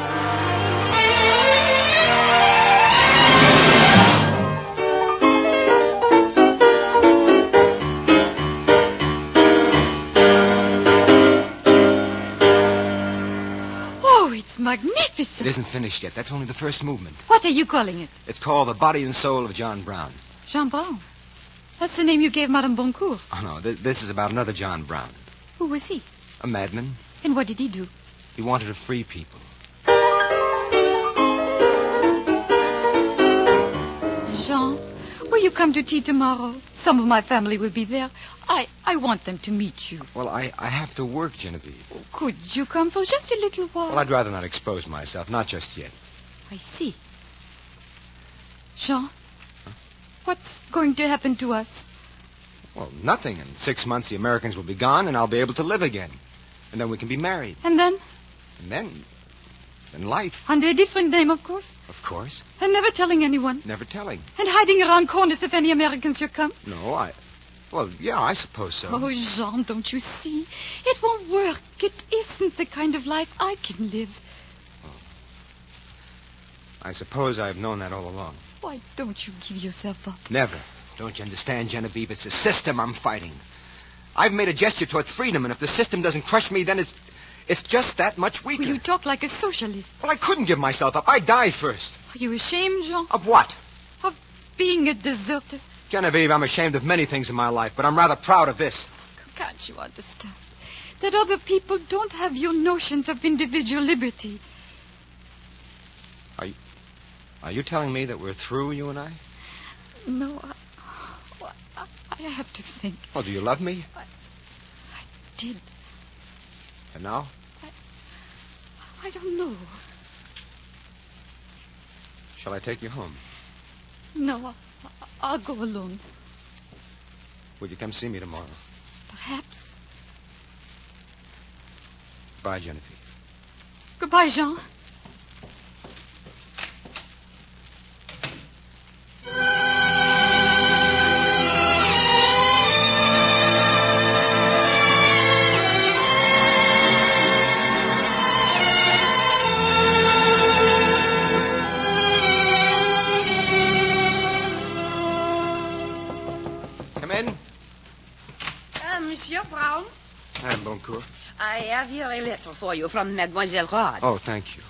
Magnificent. It isn't finished yet. That's only the first movement. What are you calling it? It's called The Body and Soul of John Brown. Jean Brown? That's the name you gave Madame Boncourt. Oh, no. This is about another John Brown. Who was he? A madman. And what did he do? He wanted to free people. Jean, will you come to tea tomorrow? Some of my family will be there. I want them to meet you. Well, I have to work, Genevieve. Could you come for just a little while? Well, I'd rather not expose myself, not just yet. I see. Jean, what's going to happen to us? Well, nothing. In 6 months, the Americans will be gone, and I'll be able to live again. And then we can be married. And then? And then life. Under a different name, of course. Of course. And never telling anyone. Never telling. And hiding around corners if any Americans should come. No, well, yeah, I suppose so. Oh, Jean, don't you see? It won't work. It isn't the kind of life I can live. I suppose I've known that all along. Why don't you give yourself up? Never. Don't you understand, Genevieve? It's the system I'm fighting. I've made a gesture towards freedom, and if the system doesn't crush me, then it's just that much weaker. Well, you talk like a socialist. Well, I couldn't give myself up. I'd die first. Are you ashamed, Jean? Of what? Of being a deserter. Genevieve, I'm ashamed of many things in my life, but I'm rather proud of this. Can't you understand that other people don't have your notions of individual liberty? Are you telling me that we're through, you and I? No, I have to think. Oh, do you love me? I did. And now? I don't know. Shall I take you home? No, I'll go alone. Will you come see me tomorrow? Perhaps. Bye, Genevieve. Goodbye, Jean. Monsieur Brown? Madame Boncourt. I have here a letter for you from Mademoiselle Rod. Oh, thank you.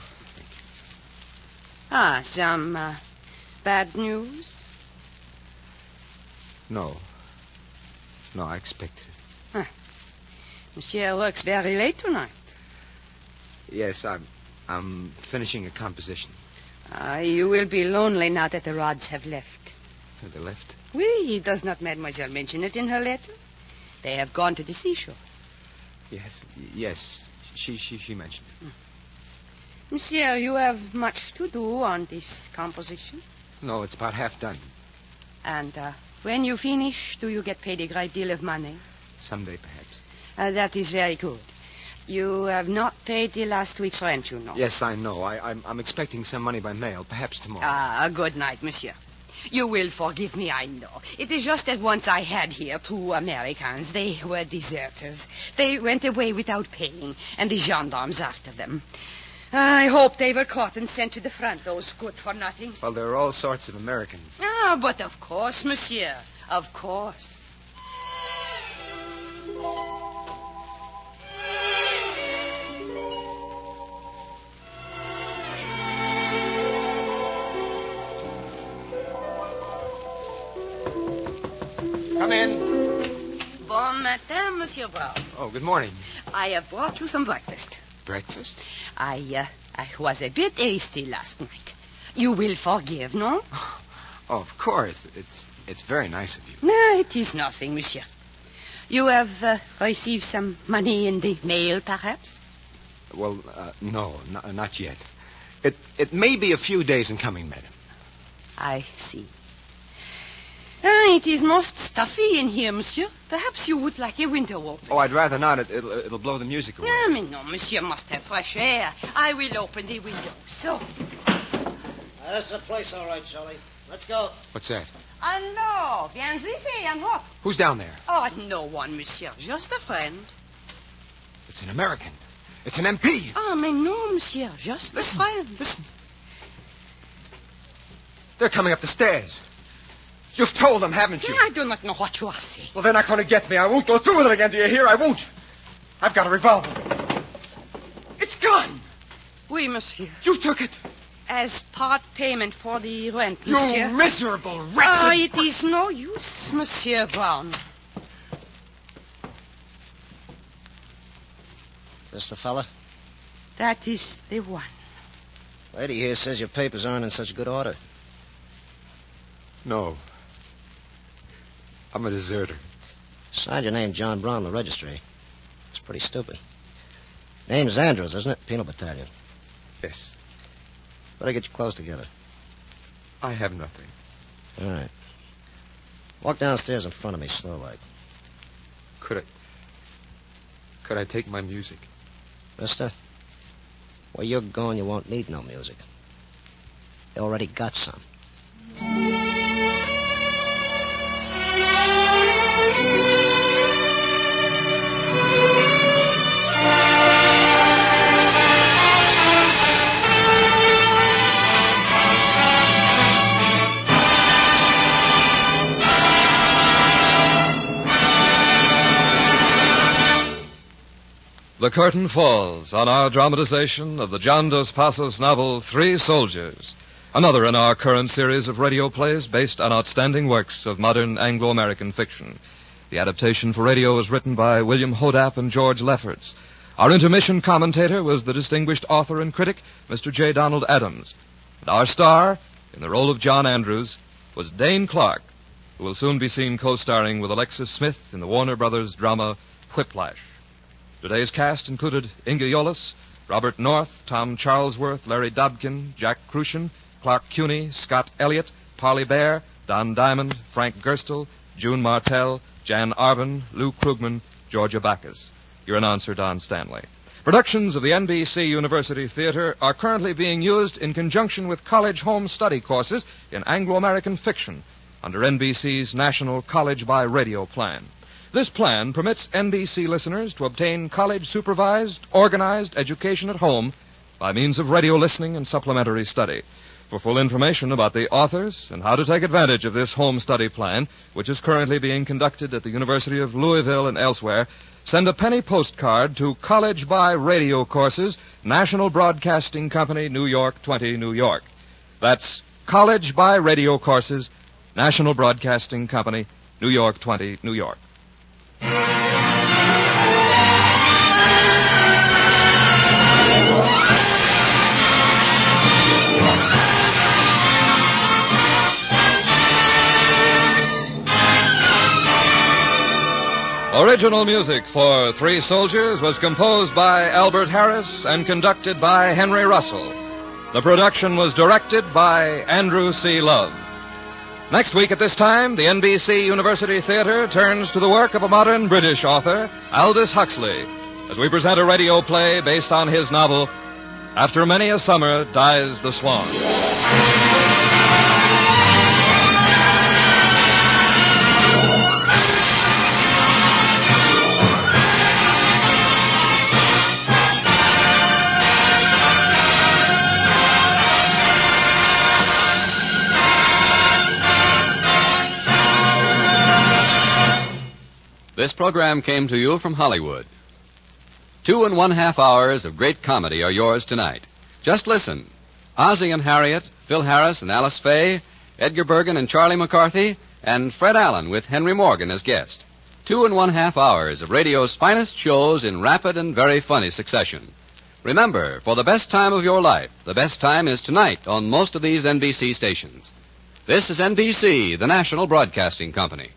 Ah, some bad news? No, I expected it. Huh. Monsieur works very late tonight. Yes, I'm finishing a composition. You will be lonely now that the Rods have left. They left? Oui, does not Mademoiselle mention it in her letter? They have gone to the seashore. Yes. She mentioned it. Monsieur, you have much to do on this composition? No, it's about half done. And when you finish, do you get paid a great deal of money? Someday, perhaps. That is very good. You have not paid the last week's rent, you know. Yes, I know. I'm expecting some money by mail, perhaps tomorrow. Good night, monsieur. You will forgive me, I know. It is just that once I had here 2 Americans. They were deserters. They went away without paying, and the gendarmes after them. I hope they were caught and sent to the front, those good-for-nothings. Well, there are all sorts of Americans. But of course, monsieur. Of course. Come in. Bon matin, Monsieur Brown. Oh, good morning. I have brought you some breakfast. Breakfast? I was a bit hasty last night. You will forgive, no? Oh, of course. It's very nice of you. No, it is nothing, monsieur. You have received some money in the mail, perhaps? Well, no, not yet. It may be a few days in coming, madam. I see. It is most stuffy in here, monsieur. Perhaps you would like a window open. Oh, I'd rather not. It'll blow the music away. No, monsieur must have fresh air. I will open the window. So. That's the place, all right, Charlie. Let's go. What's that? Allô, viens ici, Anhoff. Who's down there? Oh, no one, monsieur. Just a friend. It's an American. It's an MP. Mais no, monsieur. Just a friend. Listen. They're coming up the stairs. You've told them, haven't you? I do not know what you are saying. Well, they're not going to get me. I won't go through with it again. Do you hear? I won't. I've got a revolver. It's gone. Oui, monsieur. You took it. As part payment for the rent, you monsieur. You miserable wretch. It is no use, Monsieur Brown. This the fella? That is the one. Lady here says your papers aren't in such good order. No. I'm a deserter. Signed your name John Brown in the registry. It's pretty stupid. Name's Andrews, isn't it? Penal Battalion. Yes. Better get your clothes together. I have nothing. All right. Walk downstairs in front of me, slow like. Could I take my music? Mister, where you're going, you won't need no music. You already got some. The curtain falls on our dramatization of the John Dos Passos novel, Three Soldiers, another in our current series of radio plays based on outstanding works of modern Anglo-American fiction. The adaptation for radio was written by William Hodapp and George Lefferts. Our intermission commentator was the distinguished author and critic, Mr. J. Donald Adams. And our star, in the role of John Andrews, was Dane Clark, who will soon be seen co-starring with Alexis Smith in the Warner Brothers drama Whiplash. Today's cast included Inga Yolis, Robert North, Tom Charlesworth, Larry Dobkin, Jack Crucian, Clark Cuney, Scott Elliott, Parley Bear, Don Diamond, Frank Gerstle, June Martell, Jan Arvin, Lou Krugman, Georgia Backus. Your announcer, Don Stanley. Productions of the NBC University Theater are currently being used in conjunction with college home study courses in Anglo-American fiction under NBC's National College by Radio plan. This plan permits NBC listeners to obtain college-supervised, organized education at home by means of radio listening and supplementary study. For full information about the authors and how to take advantage of this home study plan, which is currently being conducted at the University of Louisville and elsewhere, send a penny postcard to College by Radio Courses, National Broadcasting Company, New York 20, New York. That's College by Radio Courses, National Broadcasting Company, New York 20, New York. Original music for Three Soldiers was composed by Albert Harris and conducted by Henry Russell. The production was directed by Andrew C. Love. Next week at this time, the NBC University Theater turns to the work of a modern British author, Aldous Huxley, as we present a radio play based on his novel, After Many a Summer Dies the Swan. This program came to you from Hollywood. 2½ hours of great comedy are yours tonight. Just listen. Ozzie and Harriet, Phil Harris and Alice Faye, Edgar Bergen and Charlie McCarthy, and Fred Allen with Henry Morgan as guest. 2½ hours of radio's finest shows in rapid and very funny succession. Remember, for the best time of your life, the best time is tonight on most of these NBC stations. This is NBC, the National Broadcasting Company.